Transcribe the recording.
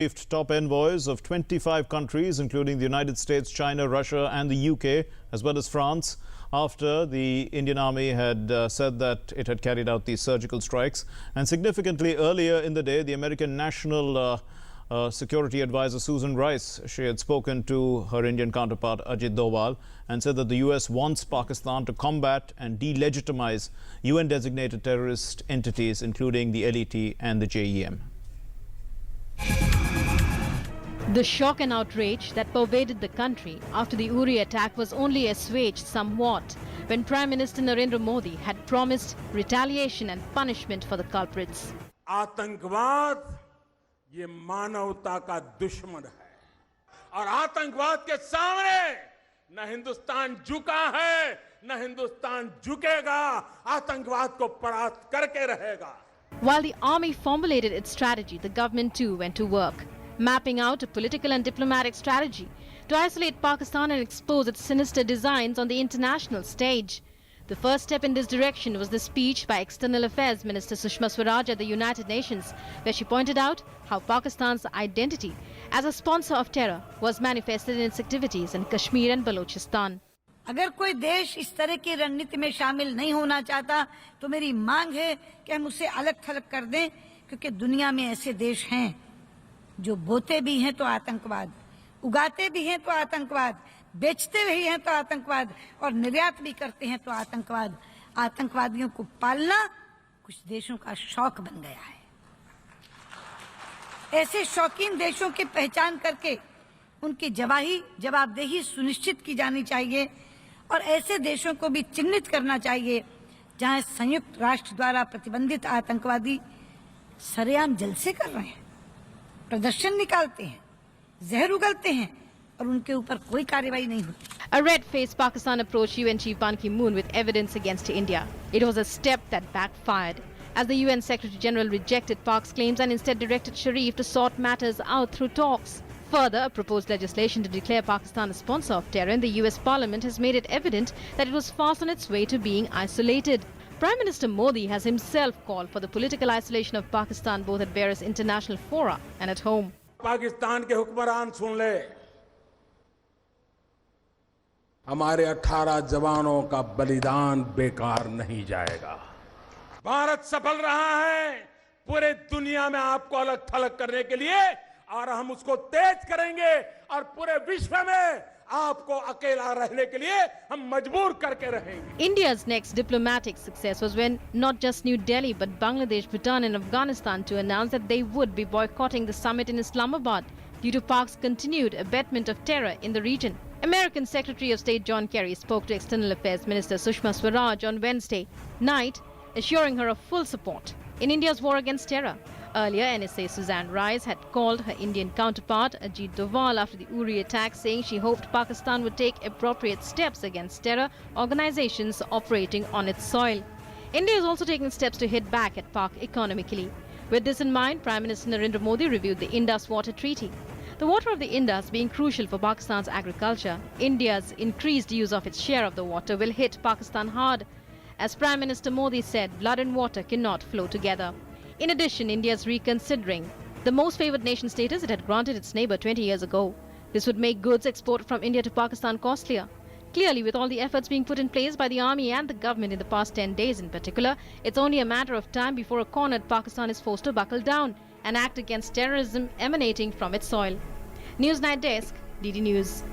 briefed top envoys of 25 countries, including the United States, China, Russia and the UK, as well as France, after the Indian Army had said that it had carried out these surgical strikes. And significantly earlier in the day, the American National Security Advisor Susan Rice, she had spoken to her Indian counterpart Ajit Doval and said that the US wants Pakistan to combat and delegitimize UN-designated terrorist entities, including the LET and the JEM. The shock and outrage that pervaded the country after the Uri attack was only assuaged somewhat when Prime Minister Narendra Modi had promised retaliation and punishment for the culprits. आतंकवाद ये मानवता का दुश्मन है और आतंकवाद के सामने न हिंदुस्तान झुका है न हिंदुस्तान झुकेगा आतंकवाद को परास्त करके रहेगा. While the army formulated its strategy, the government too went to work, mapping out a political and diplomatic strategy to isolate Pakistan and expose its sinister designs on the international stage. The first step in this direction was the speech by External Affairs Minister Sushma Swaraj at the United Nations, where she pointed out how Pakistan's identity as a sponsor of terror was manifested in its activities in Kashmir and Balochistan. अगर कोई देश इस तरह की रणनीति में शामिल नहीं होना चाहता तो मेरी मांग है कि हम उसे अलग थलग कर दें, क्योंकि दुनिया में ऐसे देश हैं जो बोते भी हैं तो आतंकवाद, उगाते भी हैं तो आतंकवाद, बेचते भी हैं तो आतंकवाद और निर्यात भी करते हैं तो आतंकवाद. आतंकवादियों को पालना कुछ देशों का शौक बन गया है. ऐसे शौकीन देशों की पहचान करके उनकी जवाबदेही सुनिश्चित की जानी चाहिए और ऐसे देशों को भी चिन्हित करना चाहिए जहां संयुक्त राष्ट्र द्वारा प्रतिबंधित आतंकवादी सरेआम जलसे कर रहे हैं, प्रदर्शन निकालते हैं, जहर उगलते हैं और उनके ऊपर कोई कार्रवाई नहीं होती. A red-faced Pakistan approached UN Chief Ban Ki-moon with evidence against India. It was a step that backfired, as the UN Secretary General rejected Pak's claims and instead directed Sharif to sort matters out through talks. Further, a proposed legislation to declare Pakistan a sponsor of terror in the US Parliament has made it evident that it was fast on its way to being isolated. Prime Minister Modi has himself called for the political isolation of Pakistan both at various international fora and at home. Pakistan के हुक्मरान सुन ले, हमारे 18 जवानों का बलिदान बेकार नहीं जाएगा. भारत सफल रहा है पूरे दुनिया में आपको अलग थलग करने के लिए और हम उसको तेज करेंगे और पूरे विश्व में आपको अकेला रहने के लिए हम मजबूर करके रहेंगे. India's next diplomatic success was when not just New Delhi but Bangladesh, Bhutan and Afghanistan to announce that they would be boycotting the summit in Islamabad due to Pak's continued abetment of terror in the region. American Secretary of State John Kerry spoke to External Affairs Minister Sushma Swaraj on Wednesday night, assuring her of full support in India's war against terror. Earlier, NSA Susan Rice had called her Indian counterpart Ajit Doval after the Uri attack, saying she hoped Pakistan would take appropriate steps against terror organizations operating on its soil. India is also taking steps to hit back at Pak economically. With this in mind, Prime Minister Narendra Modi reviewed the Indus Water Treaty. The water of the Indus being crucial for Pakistan's agriculture, India's increased use of its share of the water will hit Pakistan hard. As Prime Minister Modi said, blood and water cannot flow together. In addition, India is reconsidering the most favoured nation status it had granted its neighbour 20 years ago. This would make goods exported from India to Pakistan costlier. Clearly, with all the efforts being put in place by the army and the government in the past 10 days in particular, it's only a matter of time before a cornered Pakistan is forced to buckle down and act against terrorism emanating from its soil. Newsnight Desk, DD News.